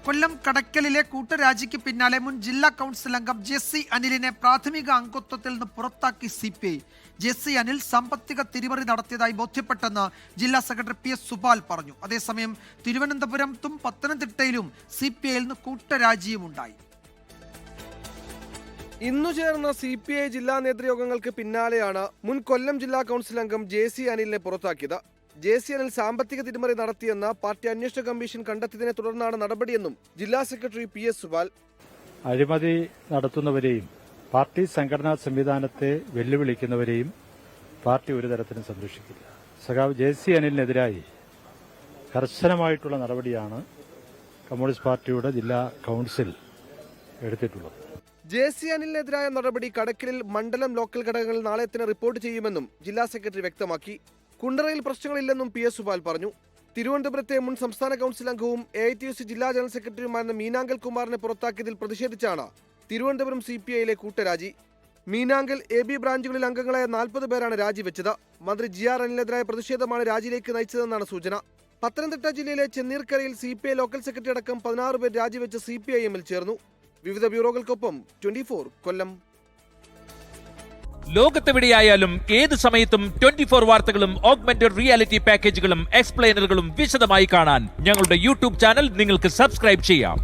കൊല്ലം കടയ്ക്കലിലെ കൂട്ടരാജിക്ക് പിന്നാലെ മുൻ ജില്ലാ കൗൺസിൽ അംഗം ജെസ്സി അനിലിനെ പ്രാഥമിക അംഗത്വത്തിൽ നിന്ന് പുറത്താക്കി CPI. ജെസ്സി അനിൽ സാമ്പത്തിക തിരിമറി നടത്തിയതായി ബോധ്യപ്പെട്ടെന്ന് ജില്ലാ സെക്രട്ടറി PS സുബാൽ പറഞ്ഞു. അതേസമയം തിരുവനന്തപുരത്തും പത്തനംതിട്ടയിലും CPIയിൽ നിന്ന് കൂട്ടരാജിയുമുണ്ടായി. ഇന്നു ചേർന്ന CPI ജില്ലാ നേതൃയോഗങ്ങൾക്ക് പിന്നാലെയാണ് മുൻ കൊല്ലം ജില്ലാ കൗൺസിൽ അംഗം ജെസ്സി അനിലിനെ പുറത്താക്കിയത്. ജെസ്സി അനിൽ സാമ്പത്തിക തിരിമറി നടത്തിയെന്ന് പാർട്ടി അന്വേഷണ കമ്മീഷൻ കണ്ടെത്തിയതിനെ തുടർന്നാണ് നടപടിയെന്നും ജില്ലാ സെക്രട്ടറി PS സുബാൽ. അഴിമതി നടത്തുന്നവരെയും പാർട്ടി സംഘടനാ സംവിധാനത്തെ വെല്ലുവിളിക്കുന്നവരെയും പാർട്ടി ഒരു തരത്തിലും സംരക്ഷിക്കില്ല. സഖാവ് ജെസ്സി അനിലിനെതിരായി കർശനമായിട്ടുള്ള നടപടിയാണ് കമ്മ്യൂണിസ്റ്റ് പാർട്ടിയുടെ ജില്ലാ കൌൺസിൽ എടുത്തിട്ടുള്ളത്. ജെസ്സി അനിലിനെതിരായ നടപടി കടയ്ക്കലിൽ മണ്ഡലം ലോക്കൽ ഘടകങ്ങൾ നാളെ തന്നെ റിപ്പോർട്ട് ചെയ്യുമെന്നും ജില്ലാ സെക്രട്ടറി വ്യക്തമാക്കി. കുണ്ടറയിൽ പ്രശ്നങ്ങളില്ലെന്നും PS സുബാൽ പറഞ്ഞു. തിരുവനന്തപുരത്തെ മുൻ സംസ്ഥാന കൌൺസിൽ അംഗവും AITUC ജില്ലാ ജനറൽ സെക്രട്ടറിയുമായിരുന്ന മീനാങ്കൽ കുമാറിനെ പുറത്താക്കിയതിൽ പ്രതിഷേധിച്ചാണ് തിരുവനന്തപുരം CPIയിലെ കൂട്ടരാജി. മീനാങ്കൽ AB ബ്രാഞ്ചുകളിൽ അംഗങ്ങളായ 40 പേരാണ് രാജിവെച്ചത്. മന്ത്രി GR അനിലിനെതിരായ പ്രതിഷേധമാണ് രാജിയിലേക്ക് നയിച്ചതെന്നാണ് സൂചന. പത്തനംതിട്ട ജില്ലയിലെ ചെന്നീർക്കരയിൽ CPI ലോക്കൽ സെക്രട്ടറി അടക്കം 16 പേർ രാജിവെച്ച് CPIഎമ്മിൽ ചേർന്നു. വിവിധ ബ്യൂറോകൾക്കൊപ്പം 24 കൊല്ലം. ലോകത്തെവിടെയായാലും ഏത് സമയത്തും 24 വാർത്തകളും ഓഗ്മെന്റഡ് റിയാലിറ്റി പാക്കേജുകളും എക്സ്പ്ലെയിനറുകളും വിശദമായി കാണാൻ ഞങ്ങളുടെ YouTube ചാനൽ നിങ്ങൾക്ക് സബ്സ്ക്രൈബ് ചെയ്യാം.